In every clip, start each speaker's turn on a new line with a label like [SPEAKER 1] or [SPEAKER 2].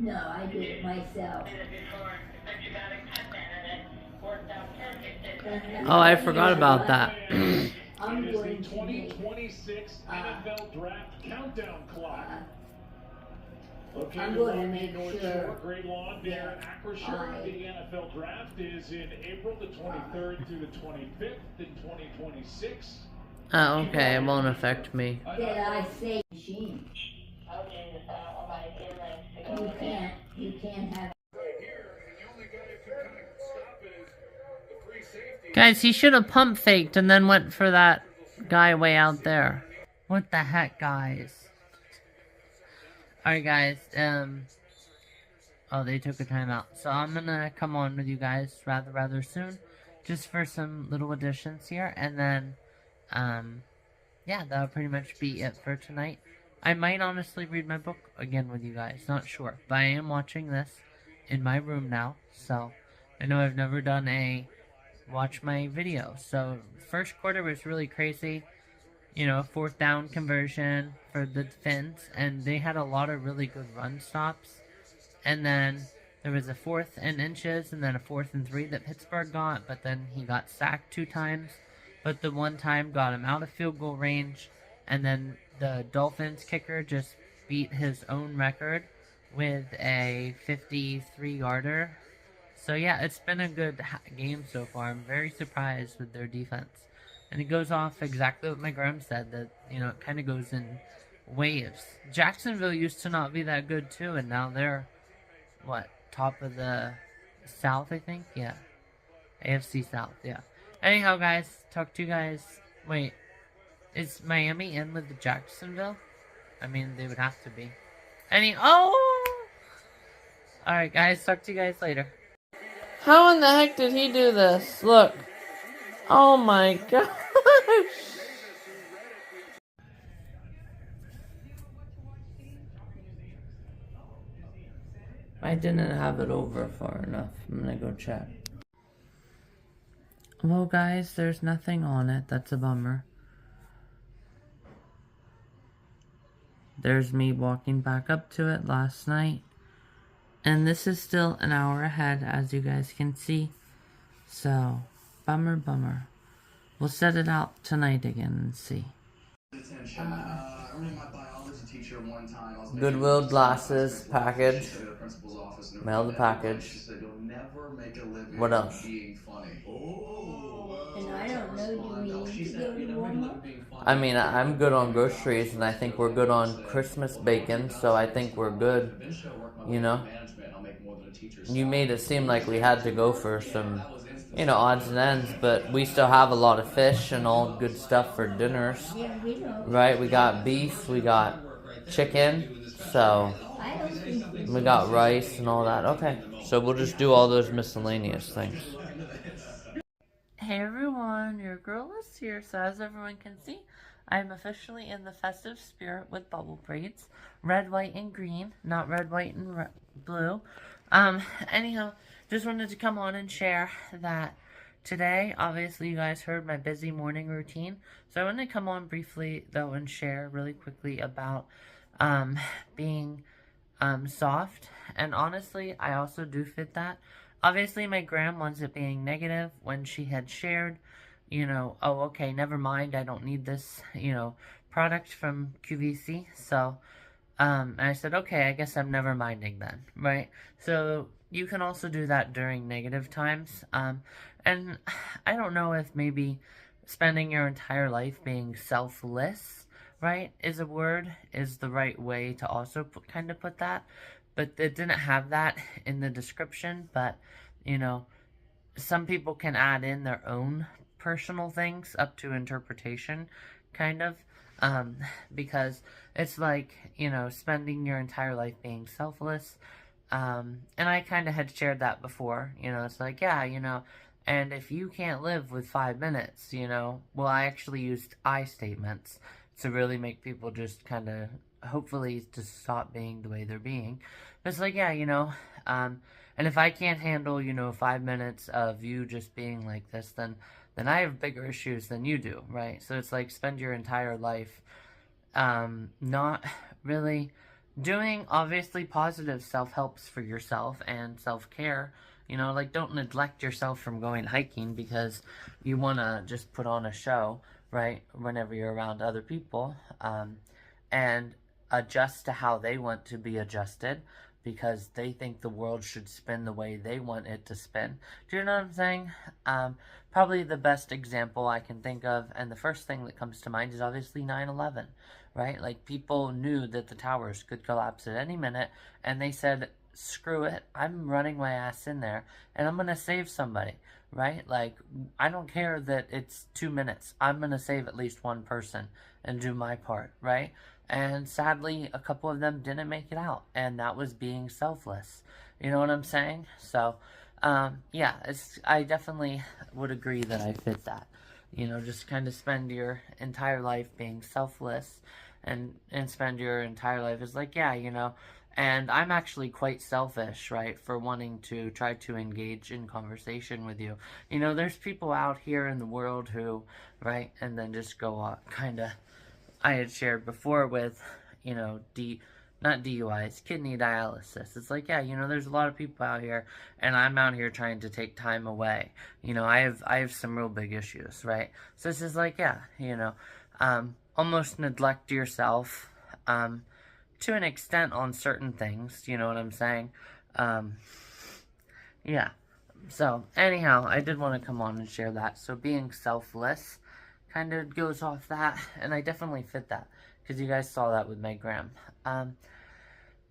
[SPEAKER 1] No, I do it myself.
[SPEAKER 2] Oh, I forgot about that.
[SPEAKER 1] I'm going to make 2026 NFL Draft Countdown Clock. I'm going to make sure
[SPEAKER 3] Great Lawn near Acrisure. The NFL Draft is in April the 23rd through the 25th in 2026.
[SPEAKER 2] Oh, okay, it won't affect me.
[SPEAKER 1] that I say machine. You can't have.
[SPEAKER 2] Guys, he should have pump faked and then went for that guy way out there. What the heck, guys? Alright, guys, oh, they took a timeout. So I'm gonna come on with you guys rather soon. Just for some little additions here. And then, yeah, that'll pretty much be it for tonight. I might honestly read my book again with you guys. Not sure. But I am watching this in my room now. So, I know I've never done a watch my video. So, first quarter was really crazy. You know, 4th down conversion for the Finns. And they had a lot of really good run stops. And then there was a 4th and inches and then a 4th and 3 that Pittsburgh got. But then he got sacked 2 times. But the one time got him out of field goal range. And then the Dolphins kicker just beat his own record with a 53-yarder. So yeah, it's been a good game so far. I'm very surprised with their defense. And it goes off exactly what my grandma said, that, you know, it kind of goes in waves. Jacksonville used to not be that good too, and now they're, what, top of the South, I think? Yeah. AFC South, yeah. Anyhow, guys, talk to you guys. Wait, is Miami in with the Jacksonville? I mean, they would have to be. Oh! Alright, guys, talk to you guys later. How in the heck did he do this? Look. Oh my gosh. I didn't have it over far enough. I'm gonna go check. Well, guys, there's nothing on it. That's a bummer. There's me walking back up to it last night. And this is still an hour ahead, as you guys can see. So, bummer. We'll set it out tonight again and see. Goodwill glasses package. Mail the package. What else?
[SPEAKER 1] And I don't know, do we need to go to Walmart?
[SPEAKER 2] I mean, I'm good on groceries, and I think we're good on Christmas bacon, so I think we're good, you know? You made it seem like we had to go for some, you know, odds and ends, but we still have a lot of fish and all good stuff for dinners.
[SPEAKER 1] Yeah, we know.
[SPEAKER 2] Right? We got beef, we got chicken, so we got rice and all that. Okay, so we'll just do all those miscellaneous things. Hey everyone, your girl is here, so as everyone can see, I'm officially in the festive spirit with bubble braids. Red, white, and green, not red, white, and blue. Anyhow, just wanted to come on and share that today, obviously you guys heard my busy morning routine, so I want to come on briefly, though, and share really quickly about being soft, and honestly, I also do fit that. Obviously, my gram wants it being negative when she had shared, you know, oh, okay, never mind, I don't need this, you know, product from QVC, so, and I said, okay, I guess I'm never minding then, right? So, you can also do that during negative times, and I don't know if maybe spending your entire life being selfless, right, is the right way to also kind of put that. But it didn't have that in the description, but, you know, some people can add in their own personal things up to interpretation, kind of, because it's like, you know, spending your entire life being selfless, and I kind of had shared that before, you know, it's like, yeah, you know, and if you can't live with 5 minutes, you know, well, I actually used I statements to really make people just kind of, hopefully, to stop being the way they're being. But it's like, yeah, you know, and if I can't handle, you know, 5 minutes of you just being like this, then I have bigger issues than you do, right? So it's like, spend your entire life, not really doing obviously positive self-helps for yourself and self-care. You know, like, don't neglect yourself from going hiking because you want to just put on a show, right, whenever you're around other people, and adjust to how they want to be adjusted because they think the world should spin the way they want it to spin. Do you know what I'm saying? Probably the best example I can think of, and the first thing that comes to mind is obviously 9/11, right? Like, people knew that the towers could collapse at any minute, and they said, screw it, I'm running my ass in there, and I'm gonna save somebody, right? Like, I don't care that it's 2 minutes. I'm gonna save at least one person and do my part, right? And sadly, a couple of them didn't make it out, and that was being selfless. You know what I'm saying? So, yeah, I definitely would agree that I fit that. You know, just kind of spend your entire life being selfless, and spend your entire life as like, yeah, you know, and I'm actually quite selfish, right, for wanting to try to engage in conversation with you. You know, there's people out here in the world who, right, and then just go on, kind of, I had shared before with, you know, not DUIs, kidney dialysis. It's like, yeah, you know, there's a lot of people out here, and I'm out here trying to take time away. You know, I have some real big issues, right? So it's just like, yeah, you know, almost neglect yourself, to an extent on certain things, you know what I'm saying? Yeah. So, anyhow, I did want to come on and share that. So, being selfless kind of goes off that, and I definitely fit that, because you guys saw that with Meg Graham.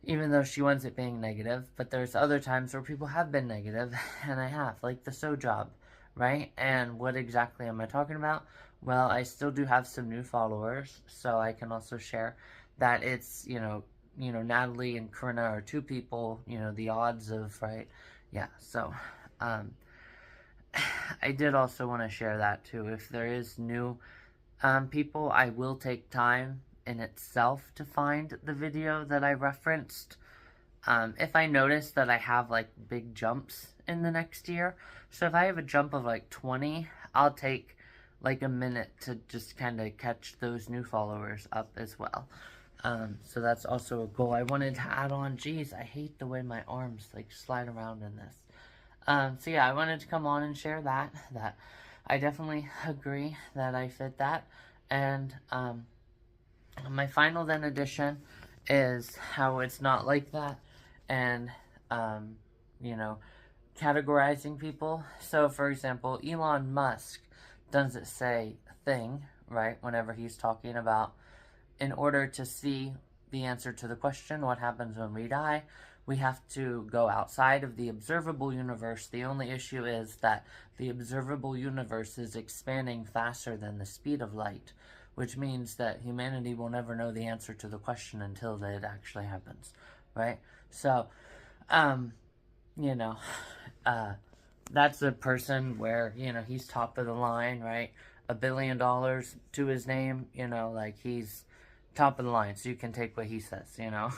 [SPEAKER 2] Even though she wants it being negative, but there's other times where people have been negative, and I have, like the sew job, right? And what exactly am I talking about? Well, I still do have some new followers, so I can also share that it's, you know, Natalie and Corinna are two people, you know, the odds of, right? Yeah, so, I did also want to share that too. If there is new people, I will take time in itself to find the video that I referenced. If I notice that I have like big jumps in the next year, so if I have a jump of like 20, I'll take like a minute to just kind of catch those new followers up as well. So that's also a goal I wanted to add on. Jeez, I hate the way my arms like slide around in this. So yeah, I wanted to come on and share that I definitely agree that I fit that. And my final then addition is how it's not like that, and you know, categorizing people. So for example, Elon Musk doesn't say thing, right, whenever he's talking about, in order to see the answer to the question, what happens when we die, we have to go outside of the observable universe. The only issue is that the observable universe is expanding faster than the speed of light, which means that humanity will never know the answer to the question until it actually happens, right? So, you know, that's a person where, you know, he's top of the line, right? $1 billion to his name, you know, like, he's top of the line, so you can take what he says, you know?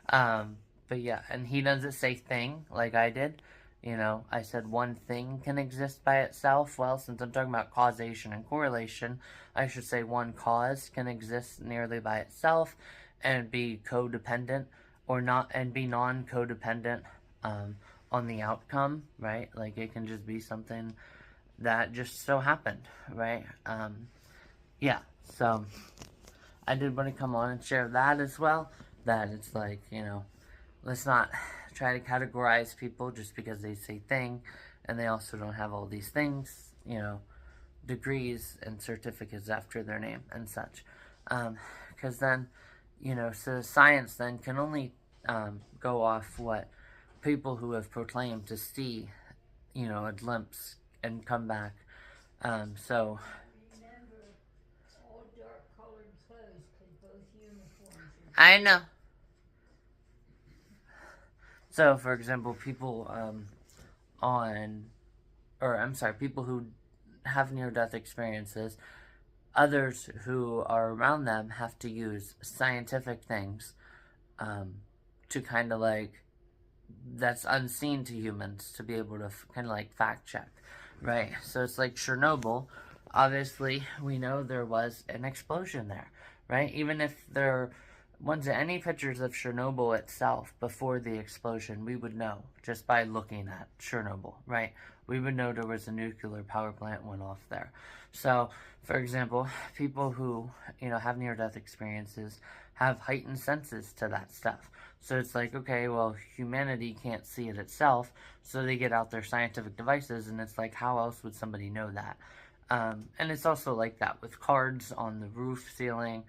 [SPEAKER 2] But yeah, and he doesn't say thing like I did. You know, I said one thing can exist by itself. Well, since I'm talking about causation and correlation, I should say one cause can exist nearly by itself and be codependent or not, and be non-codependent on the outcome, right? Like, it can just be something that just so happened, right? Yeah, so I did want to come on and share that as well. That it's like, you know, let's not try to categorize people just because they say thing, and they also don't have all these things, you know, degrees and certificates after their name and such. Because then, you know, so science then can only go off what people who have proclaimed to see, you know, a glimpse and come back. So... I know. So, for example, people people who have near-death experiences, others who are around them have to use scientific things to kind of like, that's unseen to humans, to be able to kind of like fact check, right? So it's like Chernobyl. Obviously, we know there was an explosion there, right? Even if there any pictures of Chernobyl itself before the explosion, we would know just by looking at Chernobyl, right? We would know there was a nuclear power plant went off there. So, for example, people who, have near-death experiences have heightened senses to that stuff. So it's like, okay, well, humanity can't see it itself, so they get out their scientific devices, and it's like, how else would somebody know that? And it's also like that with cards on the roof ceiling.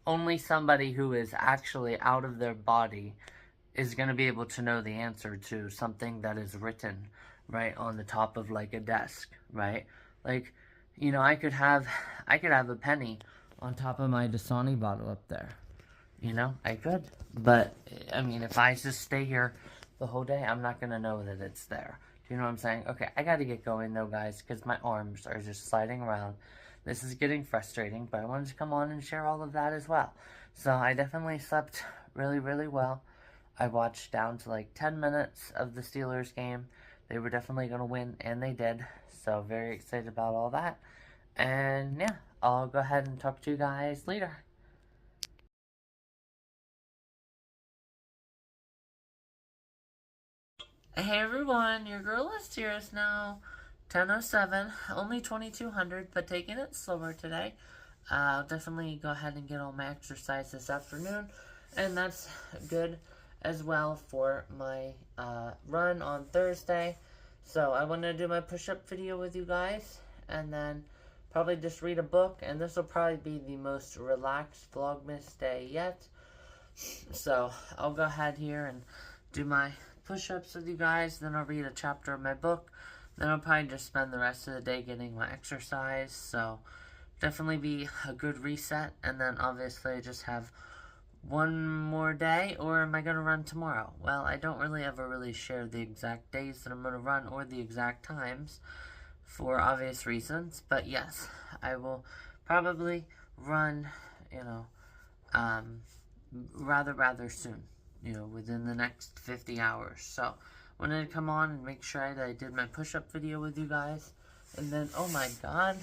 [SPEAKER 2] Only somebody who is actually out of their body is going to be able to know the answer to something that is written, right, on the top of, like, a desk, right? Like, I could have a penny on top of my Dasani bottle up there. I could. But, I mean, if I just stay here the whole day, I'm not going to know that it's there. Do you know what I'm saying? Okay, I got to get going, though, guys, because my arms are just sliding around. This is getting frustrating, but I wanted to come on and share all of that as well. So I definitely slept really, really well. I watched down to like 10 minutes of the Steelers game. They were definitely going to win, and they did. So very excited about all that. And yeah, I'll go ahead and talk to you guys later. Hey everyone, your girl is here. It's now 10:07, only 2200, but taking it slower today. I'll definitely go ahead and get all my exercise this afternoon, and that's good as well for my run on Thursday. So I want to do my push-up video with you guys, and then probably just read a book, and this will probably be the most relaxed Vlogmas day yet. So I'll go ahead here and do my push-ups with you guys, then I'll read a chapter of my book, then I'll probably just spend the rest of the day getting my exercise. So definitely be a good reset, and then obviously I just have one more day. Or am I going to run tomorrow? Well, I don't really ever share the exact days that I'm going to run or the exact times for obvious reasons, but yes, I will probably run, rather soon, within the next 50 hours. So wanted to come on and make sure that I did my push-up video with you guys. And then, oh my god,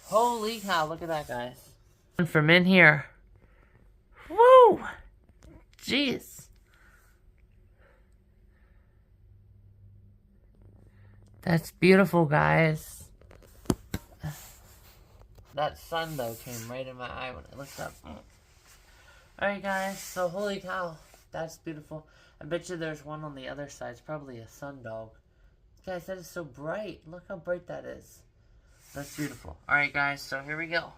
[SPEAKER 2] holy cow, look at that, guys. From in here, woo, jeez, that's beautiful, guys. That sun though came right in my eye when I looked up. Alright guys, so holy cow, that's beautiful. I bet you there's one on the other side. It's probably a sundog. Guys, that is so bright. Look how bright that is. That's beautiful. Alright guys, so here we go.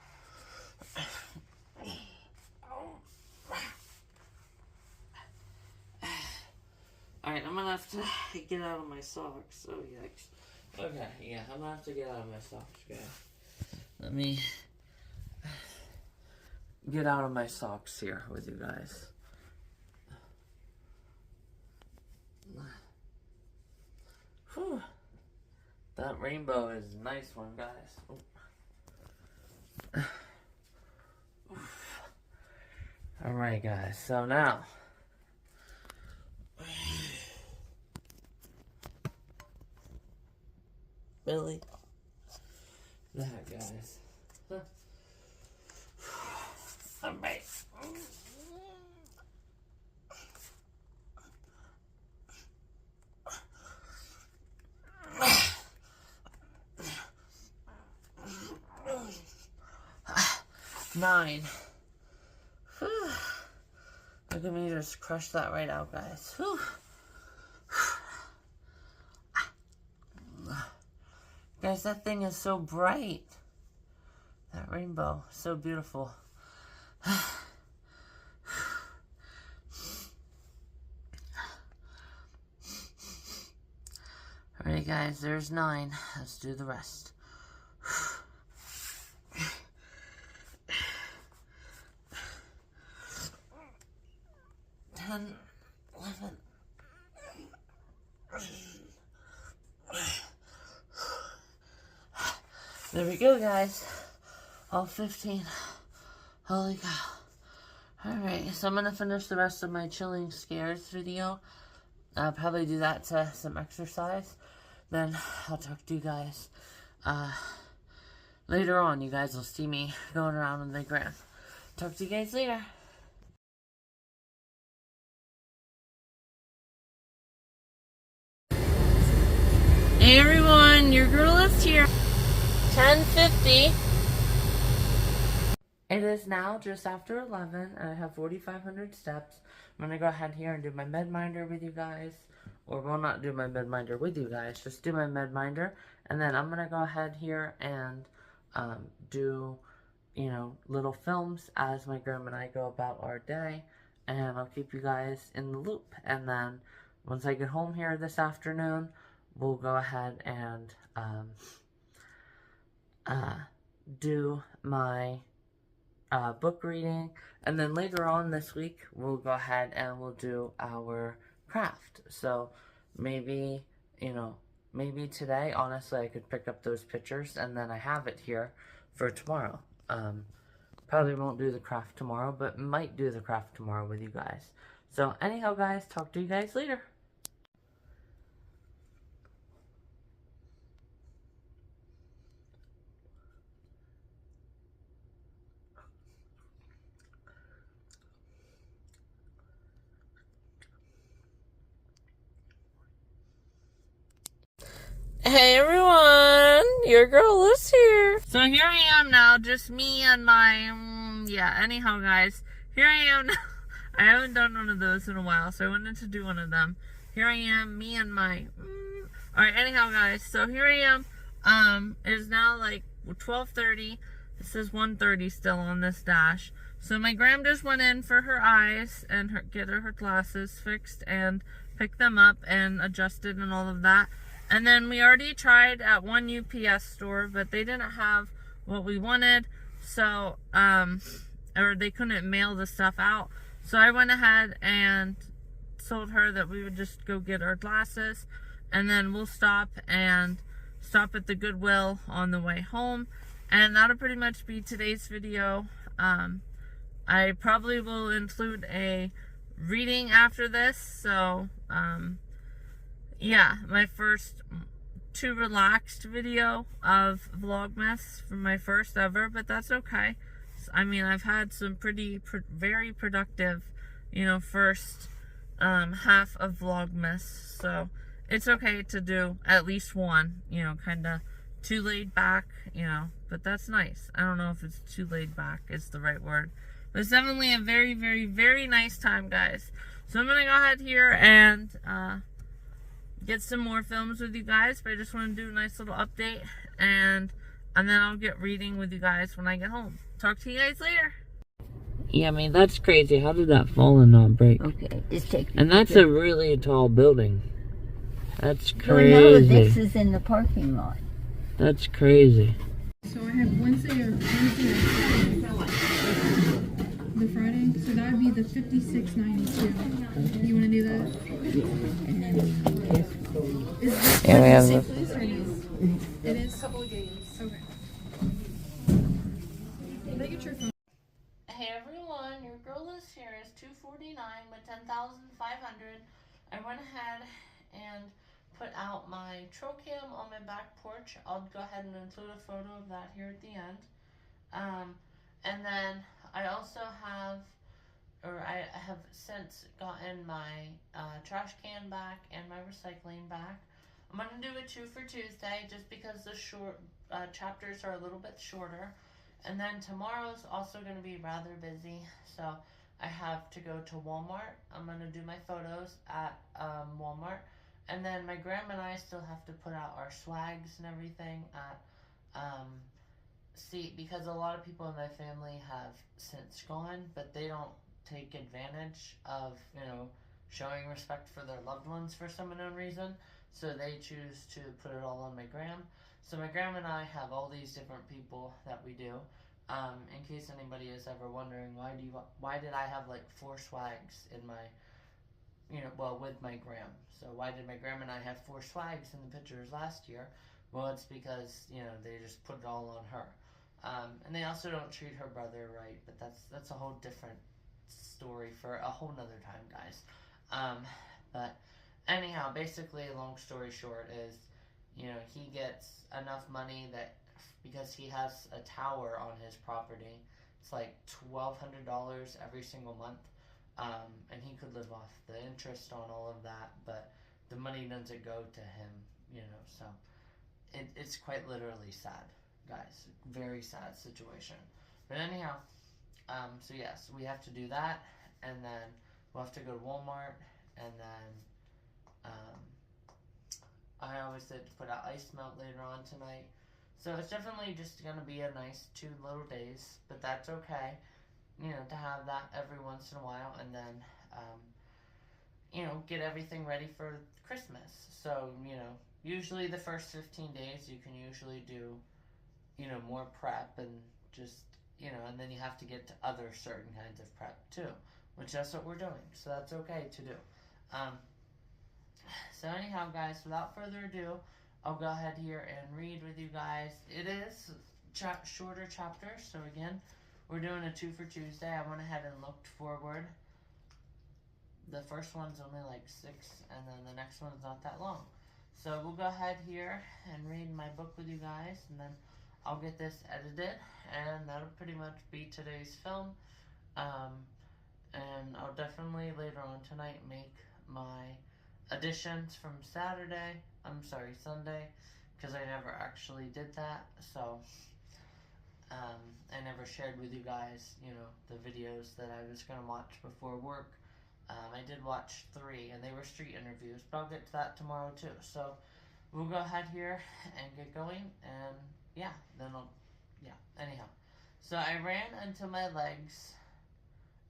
[SPEAKER 2] Alright, I'm gonna have to get out of my socks. Oh, yikes. Okay, yeah, I'm gonna have to get out of my socks, guys. Let me get out of my socks here with you guys. Whew. That rainbow is a nice one, guys. Alright, guys, so now really? That, guys. Huh. Alright. 9. Look at me just crush that right out, guys. Whew. Guys, that thing is so bright. That rainbow, so beautiful. Alright guys, there's 9. Let's do the rest. 10, 11. There we go, guys. All 15. Holy cow. Alright, so I'm going to finish the rest of my chilling scares video. I'll probably do that to some exercise. Then I'll talk to you guys later on. You guys will see me going around on the ground. Talk to you guys later. Hey everyone, your girl is here. 10:50. It is now just after 11 and I have 4,500 steps. I'm gonna go ahead here and do my med minder with you guys. Or well, not do my med minder with you guys, just do my med minder. And then I'm gonna go ahead here and do, you know, little films as my grandma and I go about our day. And I'll keep you guys in the loop. And then once I get home here this afternoon, we'll go ahead and do my book reading, and then later on this week we'll go ahead and we'll do our craft. So maybe, you know, maybe today, honestly, I could pick up those pictures and then I have it here for tomorrow. Probably won't do the craft tomorrow, but might do the craft tomorrow with you guys. So anyhow, guys, talk to you guys later. Hey everyone, your girl is here. So here I am now, just me and my, yeah, anyhow guys, here I am now. I haven't done one of those in a while, so I wanted to do one of them. Here I am, me and my, alright, anyhow guys, so here I am, it is now like 12:30, it says 1:30 still on this dash. So my gram just went in for her eyes and get her glasses fixed and picked them up and adjusted and all of that. And then we already tried at one UPS store, but they didn't have what we wanted. So, or they couldn't mail the stuff out. So I went ahead and told her that we would just go get our glasses. And then we'll stop at the Goodwill on the way home. And that'll pretty much be today's video. I probably will include a reading after this. So, yeah, my first too relaxed video of Vlogmas for my first ever, but that's okay. I mean, I've had some very productive, you know, first half of Vlogmas, so it's okay to do at least one, you know, kind of too laid back, you know, but that's nice. I don't know if it's too laid back is the right word, but it's definitely a very, very, very nice time, guys. So I'm gonna go ahead here and get some more films with you guys, but I just want to do a nice little update, and then I'll get reading with you guys when I get home. Talk to you guys later. Yeah, I mean, that's crazy. How did that fall and not break?
[SPEAKER 4] Okay, just take.
[SPEAKER 2] And that's a really tall building. That's crazy.
[SPEAKER 4] Well, no, this is in the parking lot.
[SPEAKER 2] That's crazy.
[SPEAKER 5] So I have Wednesday or Friday. The Friday, so that would be the 56.92. You want to do that?
[SPEAKER 4] And then this
[SPEAKER 5] Is this
[SPEAKER 2] Yeah, we have
[SPEAKER 5] the same
[SPEAKER 2] the-
[SPEAKER 5] place or no? It is. Couple of games. Okay. Can I get your phone?
[SPEAKER 2] Hey everyone, your girl is here. It's 2:49 with 10,500. I went ahead and put out my trail cam on my back porch. I'll go ahead and include a photo of that here at the end. And then I also have, or I have since gotten my trash can back and my recycling back. I'm going to do a 2 for Tuesday just because the short chapters are a little bit shorter. And then tomorrow's also going to be rather busy, so I have to go to Walmart. I'm going to do my photos at Walmart. And then my grandma and I still have to put out our swags and everything at because a lot of people in my family have since gone, but they don't take advantage of, you know, showing respect for their loved ones for some unknown reason. So they choose to put it all on my gram. So my grandma and I have all these different people that we do. In case anybody is ever wondering, why did I have like 4 swags in my, you know, well, with my gram. So why did my grandma and I have 4 swags in the pictures last year? Well, it's because, you know, they just put it all on her. And they also don't treat her brother right, but that's a whole different story for a whole nother time, guys. But anyhow, basically, long story short is, you know, he gets enough money that, because he has a tower on his property, it's like $1,200 every single month. And he could live off the interest on all of that, but the money doesn't go to him so it's quite literally sad, guys. Very sad situation. But anyhow, so yes, we have to do that, and then we'll have to go to Walmart, and then I always said to put out ice melt later on tonight. So it's definitely just going to be a nice 2 little days, but that's okay, to have that every once in a while, and then, get everything ready for Christmas. So, usually the first 15 days you can usually do, more prep and just, and then you have to get to other certain kinds of prep too, which that's what we're doing. So that's okay to do. So anyhow, guys, without further ado, I'll go ahead here and read with you guys. It is shorter chapters, so again, we're doing a 2 for Tuesday. I went ahead and looked forward. The first one's only like 6, and then the next one's not that long. So we'll go ahead here and read my book with you guys, and then I'll get this edited, and that'll pretty much be today's film. And I'll definitely later on tonight make my additions from Sunday, because I never actually did that, so I never shared with you guys, the videos that I was going to watch before work. I did watch 3, and they were street interviews, but I'll get to that tomorrow too. So we'll go ahead here and get going, and anyhow. So I ran until my legs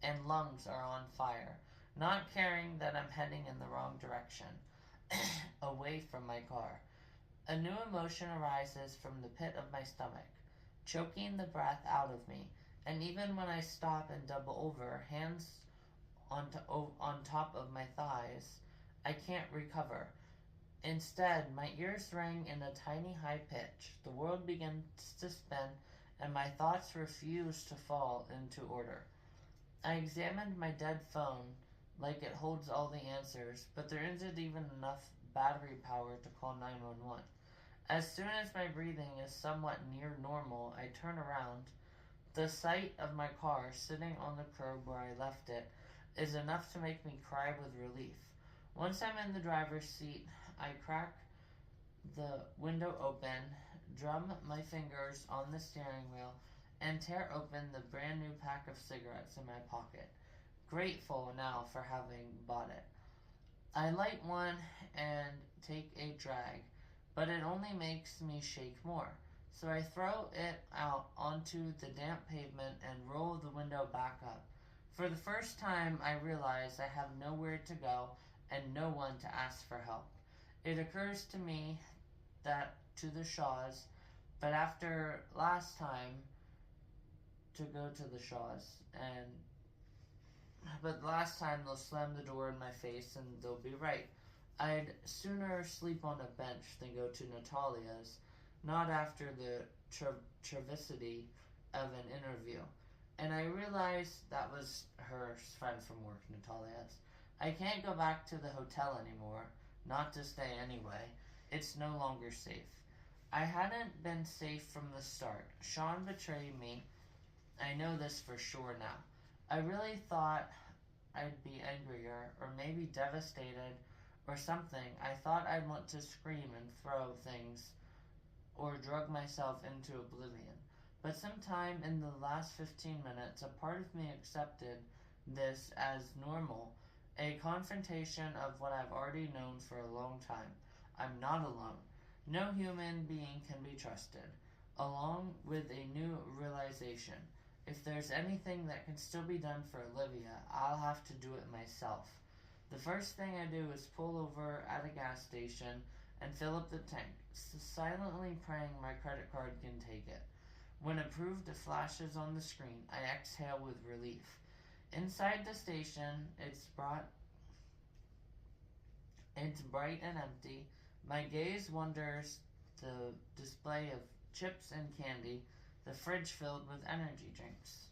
[SPEAKER 2] and lungs are on fire, not caring that I'm heading in the wrong direction, away from my car. A new emotion arises from the pit of my stomach, choking the breath out of me, and even when I stop and double over, hands on top of my thighs, I can't recover. Instead, my ears rang in a tiny high pitch. The world begins to spin, and my thoughts refuse to fall into order. I examined my dead phone like it holds all the answers, but there isn't even enough battery power to call 911. As soon as my breathing is somewhat near normal, I turn around. The sight of my car sitting on the curb where I left it is enough to make me cry with relief. Once I'm in the driver's seat, I crack the window open, drum my fingers on the steering wheel, and tear open the brand new pack of cigarettes in my pocket, grateful now for having bought it. I light one and take a drag, but it only makes me shake more. So I throw it out onto the damp pavement and roll the window back up. For the first time, I realize I have nowhere to go and no one to ask for help. It occurs to me that to the Shaws, but after last time to go to the Shaws, but last time they'll slam the door in my face and they'll be right. I'd sooner sleep on a bench than go to Natalia's, not after the travesty of an interview. And I realized that was her friend from work, Natalia's. I can't go back to the hotel anymore, not to stay anyway. It's no longer safe. I hadn't been safe from the start. Sean betrayed me. I know this for sure now. I really thought I'd be angrier, or maybe devastated, or something. I thought I'd want to scream and throw things, or drug myself into oblivion. But sometime in the last 15 minutes, a part of me accepted this as normal, a confrontation of what I've already known for a long time. I'm not alone. No human being can be trusted. Along with a new realization, if there's anything that can still be done for Olivia, I'll have to do it myself. The first thing I do is pull over at a gas station and fill up the tank, silently praying my credit card can take it. When approved, it flashes on the screen. I exhale with relief. Inside the station, it's bright and empty. My gaze wanders the display of chips and candy, the fridge filled with energy drinks.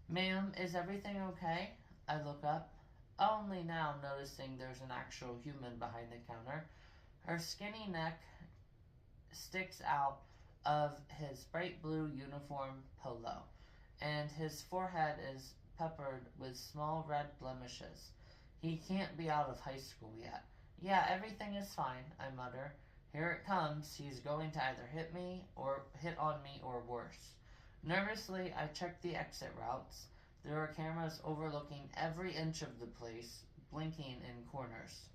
[SPEAKER 2] Ma'am, is everything okay? I look up, only now noticing there's an actual human behind the counter. Her skinny neck sticks out of his bright blue uniform polo, and his forehead is peppered with small red blemishes. He can't be out of high school yet. Yeah, everything is fine, I mutter. Here it comes. He's going to either hit on me or worse. Nervously, I check the exit routes. There are cameras overlooking every inch of the place, blinking in corners.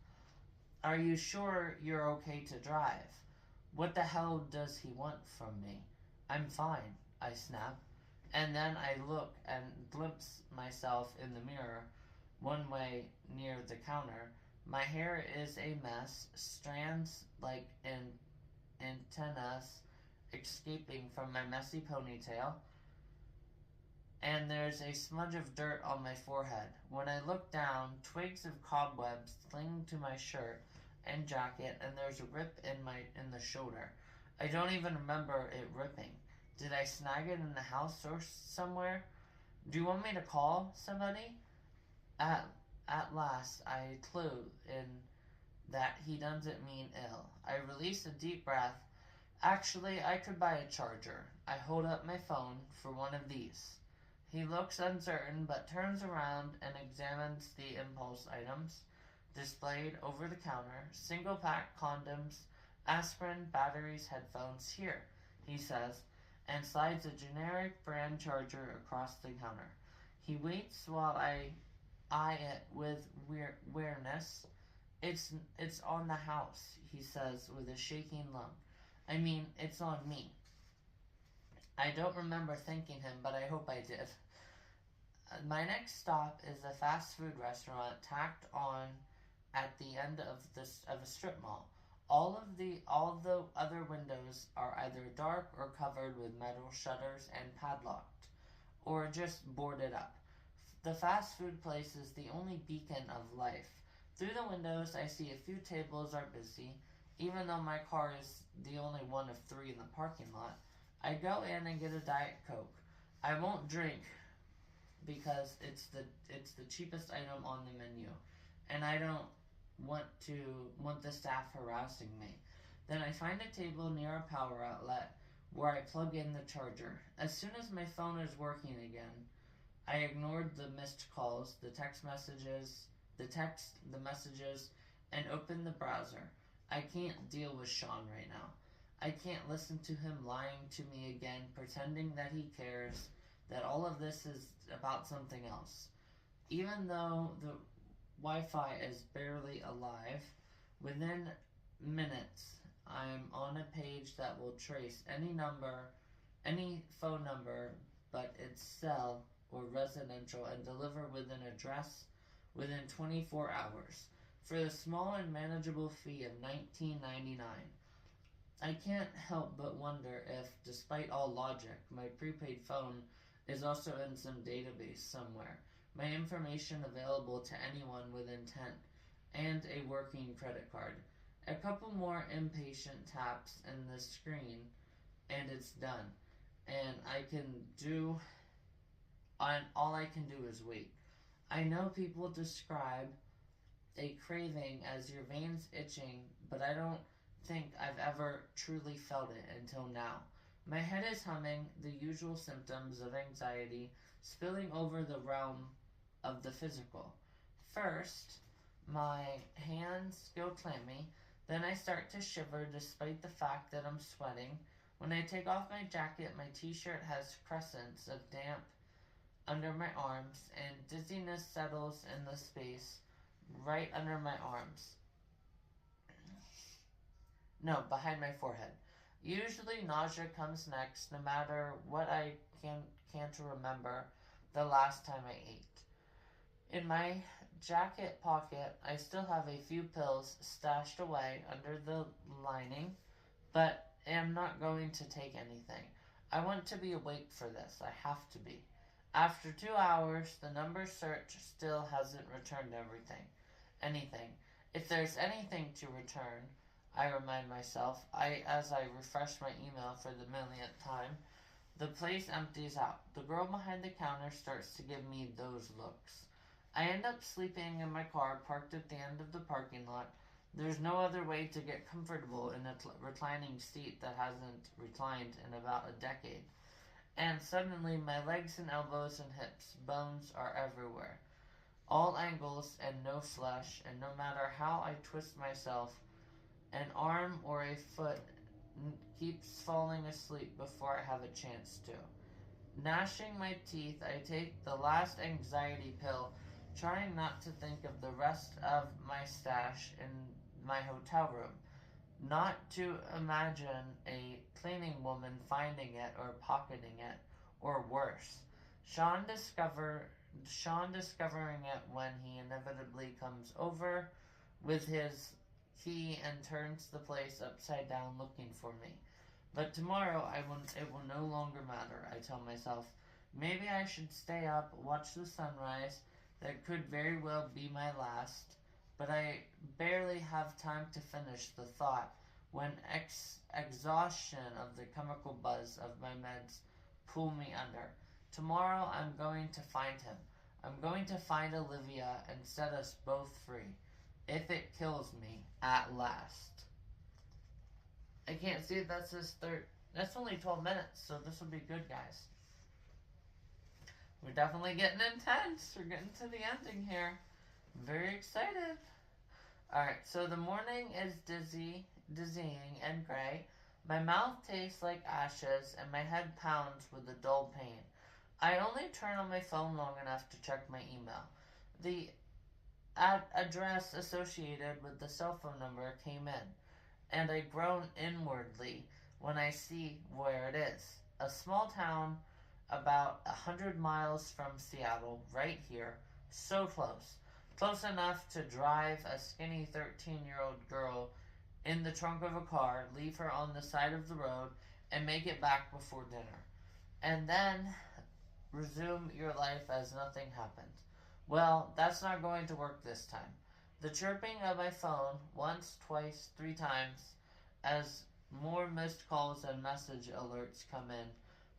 [SPEAKER 2] Are you sure you're okay to drive? What the hell does he want from me? I'm fine, I snap. And then I look and glimpse myself in the mirror, one way near the counter. My hair is a mess, strands like antennas escaping from my messy ponytail, and there's a smudge of dirt on my forehead. When I look down, twigs of cobwebs cling to my shirt and jacket, and there's a rip in the shoulder. I don't even remember it ripping. Did I snag it in the house or somewhere? Do you want me to call somebody? At last, I clue in that he doesn't mean ill. I release a deep breath. Actually, I could buy a charger. I hold up my phone for one of these. He looks uncertain, but turns around and examines the impulse items displayed over the counter. Single-pack condoms, aspirin, batteries, headphones. Here, he says, and slides a generic brand charger across the counter. He waits while I eye it with wariness. It's on the house, he says with a shaking lung. I mean, it's on me. I don't remember thanking him, but I hope I did. My next stop is a fast food restaurant tacked on at the end of a strip mall. All the other windows are either dark or covered with metal shutters and padlocked, or just boarded up. The fast food place is the only beacon of life. Through the windows, I see a few tables are busy, even though my car is the only one of 3 in the parking lot. I go in and get a Diet Coke. I won't drink because it's the cheapest item on the menu, and I don't want the staff harassing me. Then I find a table near a power outlet where I plug in the charger. As soon as my phone is working again, I ignored the missed calls, the messages, and opened the browser. I can't deal with Sean right now. I can't listen to him lying to me again, pretending that he cares, that all of this is about something else. Even though the Wi-Fi is barely alive, within minutes I'm on a page that will trace any phone number but its cell or residential, and deliver with an address within 24 hours for the small and manageable fee of $19.99. I can't help but wonder if, despite all logic, my prepaid phone is also in some database somewhere, my information available to anyone with intent, and a working credit card. A couple more impatient taps in the screen, and it's done. And all I can do is wait. I know people describe a craving as your veins itching, but I don't think I've ever truly felt it until now. My head is humming, the usual symptoms of anxiety spilling over the realm of the physical. First, my hands go clammy, then I start to shiver despite the fact that I'm sweating. When I take off my jacket, my t-shirt has crescents of damp under my arms, and dizziness settles in the space right under my arms. No, behind my forehead. Usually nausea comes next, no matter what I can't remember the last time I ate. In my jacket pocket, I still have a few pills stashed away under the lining, but am not going to take anything. I want to be awake for this. I have to be. After 2 hours, the number search still hasn't returned anything. If there's anything to return, I remind myself, as I refresh my email for the millionth time, the place empties out. The girl behind the counter starts to give me those looks. I end up sleeping in my car parked at the end of the parking lot. There's no other way to get comfortable in a reclining seat that hasn't reclined in about a decade. And suddenly my legs and elbows and hips, bones are everywhere. All angles and no flesh, and no matter how I twist myself, an arm or a foot keeps falling asleep before I have a chance to. Gnashing my teeth, I take the last anxiety pill, trying not to think of the rest of my stash in my hotel room. Not to imagine a cleaning woman finding it or pocketing it, or worse. Sean discovering it when he inevitably comes over with his key and turns the place upside down looking for me. But tomorrow it will no longer matter, I tell myself. Maybe I should stay up, watch the sunrise. That could very well be my last. But I barely have time to finish the thought when exhaustion of the chemical buzz of my meds pull me under. Tomorrow I'm going to find him. I'm going to find Olivia and set us both free. If it kills me, at last. I can't see if that's his third. That's only 12 minutes, so this will be good, guys. We're definitely getting intense. We're getting to the ending here. I'm very excited. Alright, so the morning is dizzying and gray. My mouth tastes like ashes, and my head pounds with a dull pain. I only turn on my phone long enough to check my email. The address associated with the cell phone number came in, and I groan inwardly when I see where it is. A small town about 100 miles from Seattle, right here, so close. Close enough to drive a skinny 13-year-old girl in the trunk of a car, leave her on the side of the road, and make it back before dinner. And then resume your life as nothing happened. Well, that's not going to work this time. The chirping of my phone, once, twice, 3 times, as more missed calls and message alerts come in,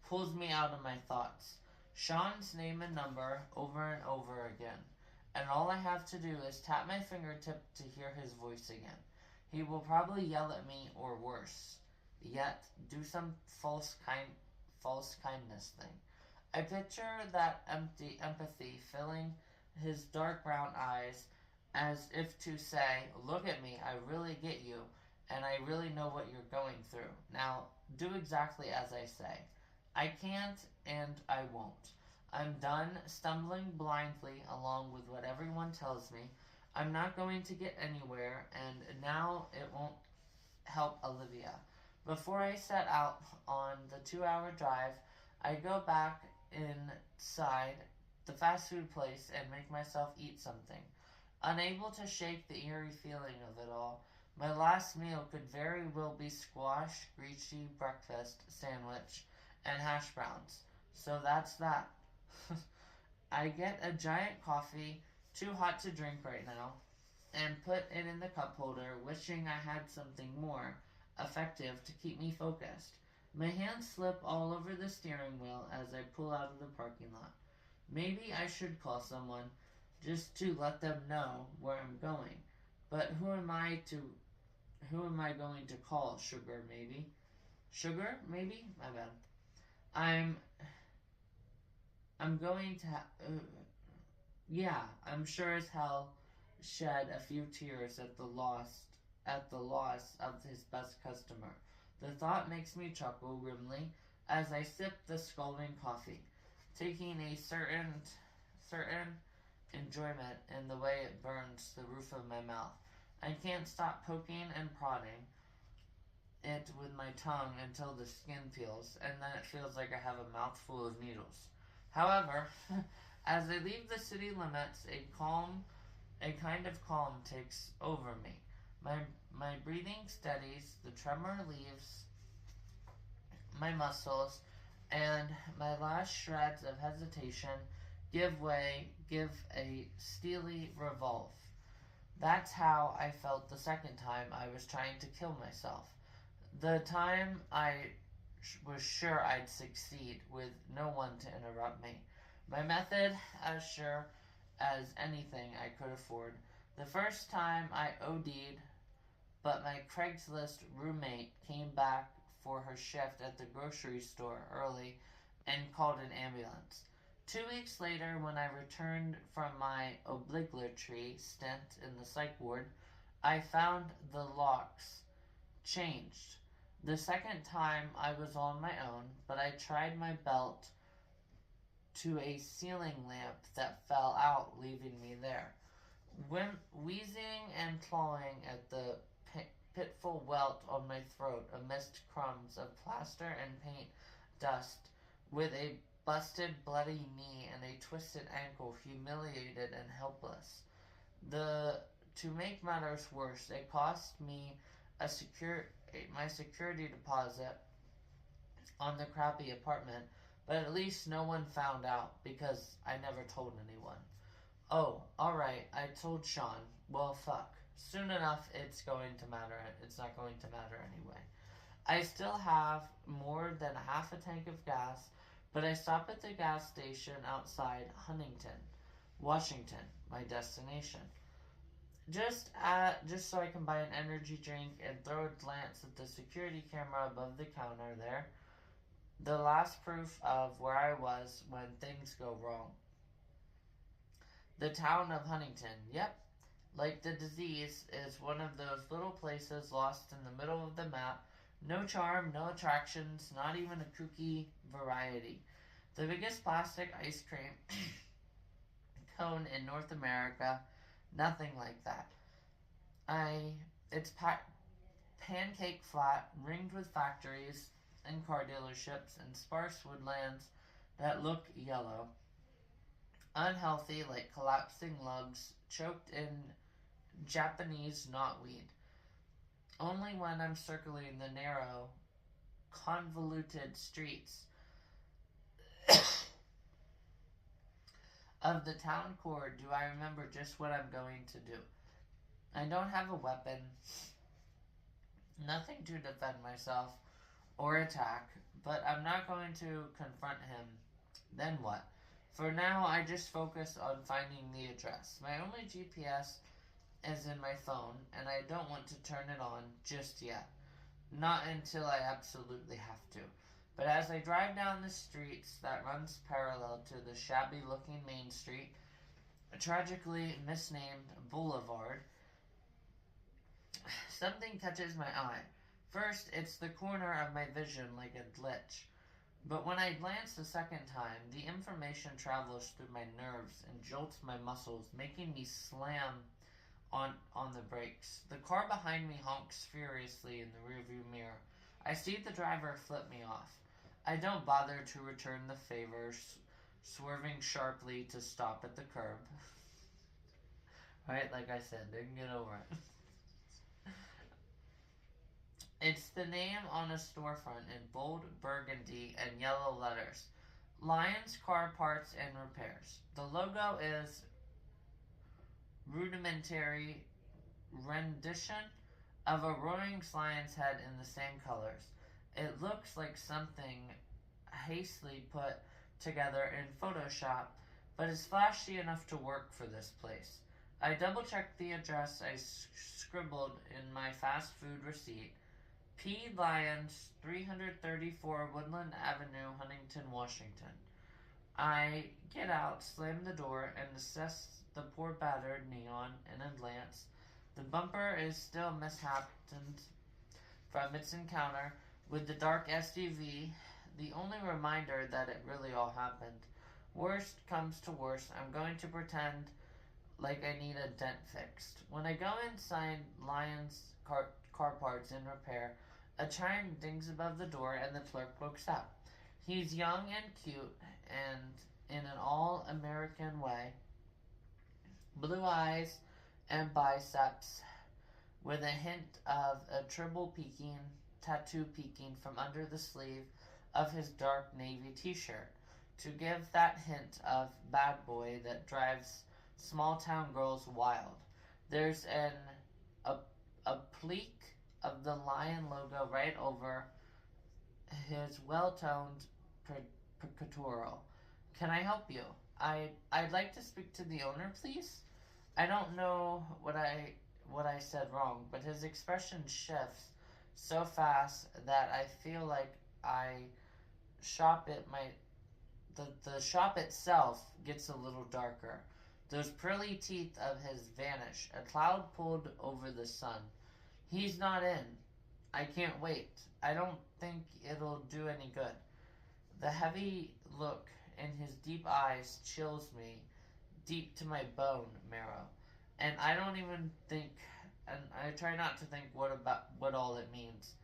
[SPEAKER 2] pulls me out of my thoughts. Sean's name and number over and over again. And all I have to do is tap my fingertip to hear his voice again. He will probably yell at me or worse, yet do some false kindness thing. I picture that empathy filling his dark brown eyes as if to say, look at me, I really get you, and I really know what you're going through. Now, do exactly as I say. I can't, and I won't. I'm done stumbling blindly along with what everyone tells me. I'm not going to get anywhere, and now it won't help Olivia. Before I set out on the 2-hour drive, I go back inside the fast food place and make myself eat something. Unable to shake the eerie feeling of it all, my last meal could very well be squash, greasy breakfast sandwich, and hash browns. So that's that. I get a giant coffee, too hot to drink right now, and put it in the cup holder, wishing I had something more effective to keep me focused. My hands slip all over the steering wheel as I pull out of the parking lot. Maybe I should call someone, just to let them know where I'm going. But who am I going to call? Sugar, maybe? Sugar, maybe? My bad. I'm going to I'm sure as hell shed a few tears at the loss of his best customer. The thought makes me chuckle grimly as I sip the scalding coffee, taking a certain enjoyment in the way it burns the roof of my mouth. I can't stop poking and prodding it with my tongue until the skin peels, and then it feels like I have a mouthful of needles. However, as I leave the city limits, a kind of calm takes over me. My breathing steadies, the tremor leaves my muscles, and my last shreds of hesitation give a steely revolve. That's how I felt the second time I was trying to kill myself. The time I was sure I'd succeed with no one to interrupt me. My method as sure as anything I could afford. The first time I OD'd, but my Craigslist roommate came back for her shift at the grocery store early and called an ambulance. 2 weeks later, when I returned from my obligatory stint in the psych ward, I found the locks changed. The second time I was on my own, but I tried my belt to a ceiling lamp that fell out, leaving me there. When wheezing and clawing at the pitful welt on my throat amidst crumbs of plaster and paint dust, with a busted, bloody knee and a twisted ankle, humiliated and helpless. To make matters worse, it cost me my security deposit on the crappy apartment, but at least no one found out because I never told anyone. Oh, alright, I told Sean. Well, fuck. Soon enough, it's not going to matter anyway. I still have more than half a tank of gas, but I stop at the gas station outside Huntington, Washington, my destination. Just so I can buy an energy drink and throw a glance at the security camera above the counter there. The last proof of where I was when things go wrong. The town of Huntington, yep. Like the disease, is one of those little places lost in the middle of the map. No charm, no attractions, not even a kooky variety. The biggest plastic ice cream cone in North America. Nothing like that. It's pancake flat, ringed with factories and car dealerships and sparse woodlands that look yellow. Unhealthy like collapsing lugs, choked in Japanese knotweed. Only when I'm circling the narrow, convoluted streets of the town core do I remember just what I'm going to do. I don't have a weapon, nothing to defend myself or attack, but I'm not going to confront him. Then what? For now, I just focus on finding the address. My only GPS is in my phone, and I don't want to turn it on just yet. Not until I absolutely have to. But as I drive down the streets that runs parallel to the shabby-looking Main Street, a tragically misnamed boulevard, something catches my eye. First, it's the corner of my vision like a glitch. But when I glance the second time, the information travels through my nerves and jolts my muscles, making me slam on the brakes. The car behind me honks furiously in the rearview mirror. I see the driver flip me off. I don't bother to return the favor, swerving sharply to stop at the curb. Right, like I said, didn't get over it. It's the name on a storefront in bold burgundy and yellow letters. Lions Car Parts and Repairs. The logo is rudimentary rendition of a roaring lion's head in the same colors. It looks like something hastily put together in Photoshop, but is flashy enough to work for this place. I double-checked the address I scribbled in my fast food receipt. P. Lyons, 334 Woodland Avenue, Huntington, Washington. I get out, slam the door, and assess the poor battered neon in a glance. The bumper is still mishapen from its encounter with the dark SUV, the only reminder that it really all happened. Worst comes to worst, I'm going to pretend like I need a dent fixed. When I go inside Lyons car Parts in Repair, a chime dings above the door and the clerk looks up. He's young and cute, and in an all-American way. Blue eyes and biceps, with a hint of a tattoo peeking from under the sleeve of his dark navy t-shirt, to give that hint of bad boy that drives small-town girls wild. There's a pleak of the lion logo right over his well-toned pictorial. Can I help you? I'd like to speak to the owner, please. I don't know what I said wrong, but his expression shifts so fast that I feel like the shop itself gets a little darker. Those pearly teeth of his vanish, a cloud pulled over the sun. He's not in. I can't wait. I don't think it'll do any good. The heavy look in his deep eyes chills me deep to my bone marrow. And I don't even think, and I try not to think what all it means.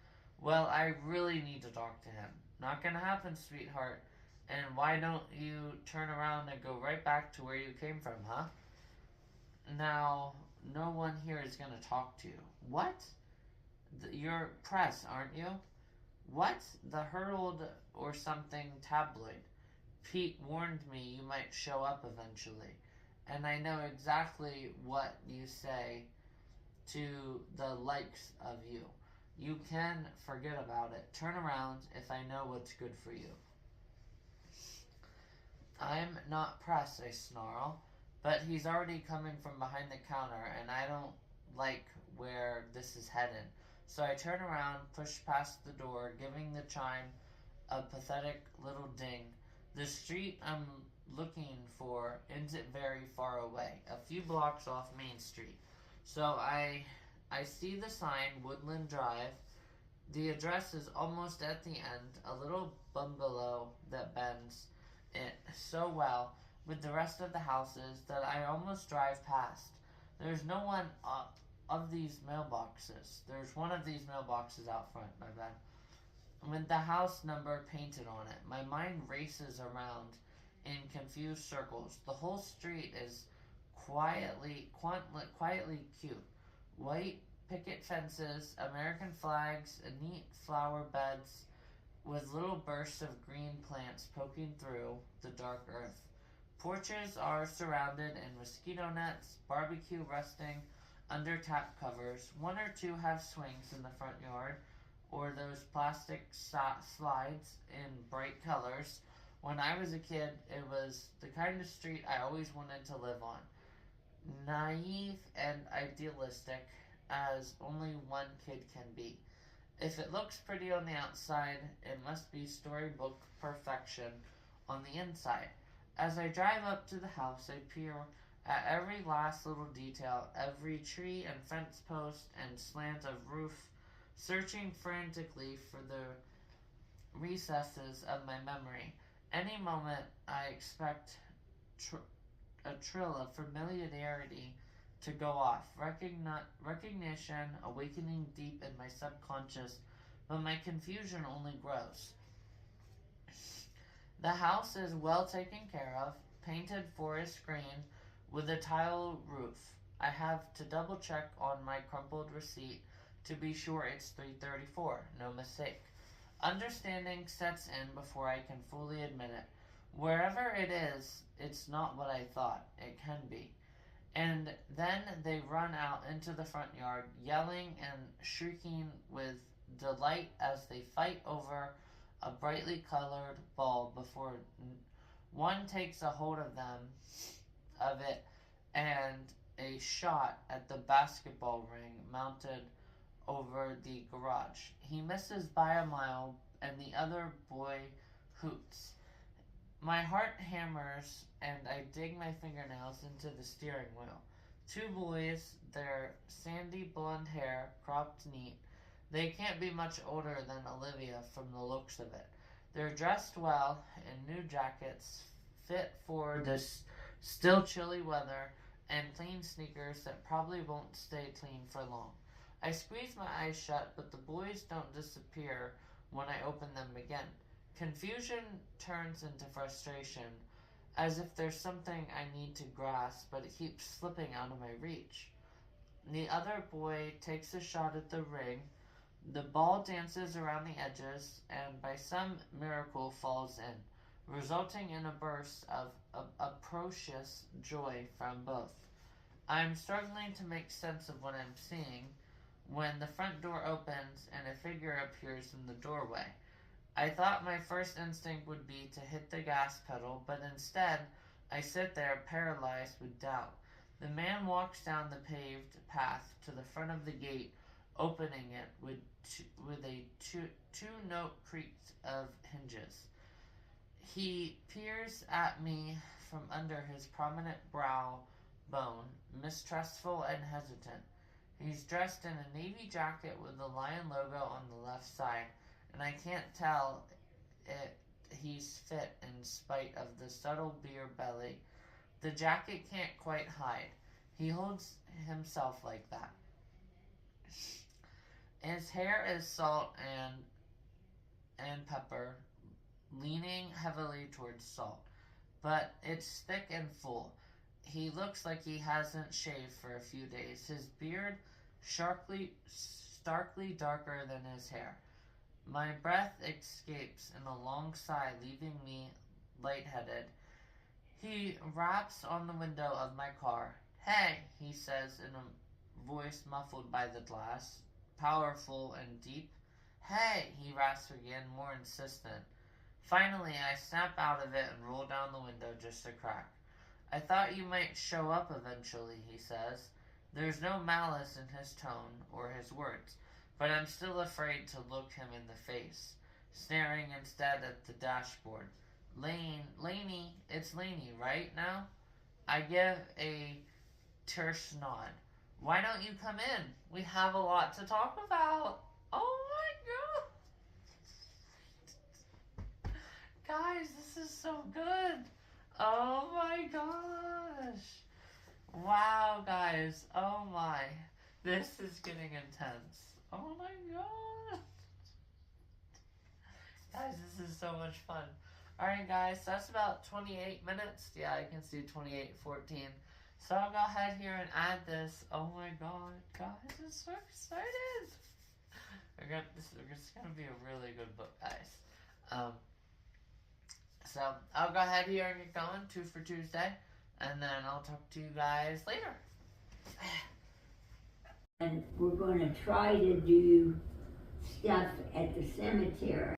[SPEAKER 2] Well, I really need to talk to him. Not gonna happen, sweetheart. And why don't you turn around and go right back to where you came from, huh? Now, no one here is gonna talk to you. What? You're press, aren't you? What? The Herald or something tabloid. Pete warned me you might show up eventually. And I know exactly what you say to the likes of you. You can forget about it. Turn around if I know what's good for you. I'm not pressed, I snarl, but he's already coming from behind the counter, and I don't like where this is headed. So I turn around, push past the door, giving the chime a pathetic little ding. The street I'm looking for isn't very far away, a few blocks off Main Street. So I see the sign, Woodland Drive. The address is almost at the end, a little bungalow that bends it so well with the rest of the houses that I almost drive past. There's no one of these mailboxes. There's one of these mailboxes out front, my bad, with the house number painted on it. My mind races around in confused circles. The whole street is quietly cute. White picket fences, American flags, neat flower beds with little bursts of green plants poking through the dark earth. Porches are surrounded in mosquito nets, barbecue resting under tap covers. One or two have swings in the front yard, or those plastic slides in bright colors. When I was a kid, it was the kind of street I always wanted to live on. Naive and idealistic as only one kid can be. If it looks pretty on the outside, it must be storybook perfection on the inside. As I drive up to the house, I peer at every last little detail, every tree and fence post and slant of roof, searching frantically for the recesses of my memory. Any moment, I expect a trill of familiarity to go off, recognition awakening deep in my subconscious, but my confusion only grows. The house is well taken care of, painted forest green with a tile roof. I have to double check on my crumpled receipt to be sure it's $3.34, no mistake. Understanding sets in before I can fully admit it. Wherever it is, it's not what I thought it can be. And then they run out into the front yard, yelling and shrieking with delight as they fight over a brightly colored ball before one takes a hold of it, and a shot at the basketball ring mounted over the garage. He misses by a mile, and the other boy hoots. My heart hammers, and I dig my fingernails into the steering wheel. Two boys, their sandy blonde hair cropped neat. They can't be much older than Olivia from the looks of it. They're dressed well in new jackets, fit for this still chilly weather, and clean sneakers that probably won't stay clean for long. I squeeze my eyes shut, but the boys don't disappear when I open them again. Confusion turns into frustration, as if there's something I need to grasp, but it keeps slipping out of my reach. The other boy takes a shot at the ring. The ball dances around the edges, and by some miracle falls in, resulting in a burst of atrocious joy from both. I'm struggling to make sense of what I'm seeing when the front door opens and a figure appears in the doorway. I thought my first instinct would be to hit the gas pedal, but instead, I sit there paralyzed with doubt. The man walks down the paved path to the front of the gate, opening it with a two-note creak of hinges. He peers at me from under his prominent brow bone, mistrustful and hesitant. He's dressed in a navy jacket with the lion logo on the left side, and I can't tell he's fit in spite of the subtle beer belly. The jacket can't quite hide. He holds himself like that. His hair is salt and pepper, leaning heavily towards salt, but it's thick and full. He looks like he hasn't shaved for a few days. His beard starkly darker than his hair. My breath escapes in a long sigh, leaving me lightheaded. He raps on the window of my car. "Hey," he says in a voice muffled by the glass, powerful and deep. "Hey," he raps again, more insistent. Finally, I snap out of it and roll down the window just a crack. "I thought you might show up eventually," he says. There's no malice in his tone or his words, but I'm still afraid to look him in the face, staring instead at the dashboard. Laney, it's Laney, right now?" I give a terse nod. "Why don't you come in? We have a lot to talk about." Oh my god! Guys, this is so good. Oh my gosh. Wow, guys. Oh my. This is getting intense. Oh my god. Guys, this is so much fun. Alright, guys, so that's about 28 minutes. Yeah, I can see 28:14. So I'll go ahead here and add this. Oh my god, guys, I'm so excited. This is going to be a really good book, guys. So I'll go ahead here and get going, 2 for Tuesday, and then I'll talk to you guys later.
[SPEAKER 4] And we're going to try to do stuff at the cemetery.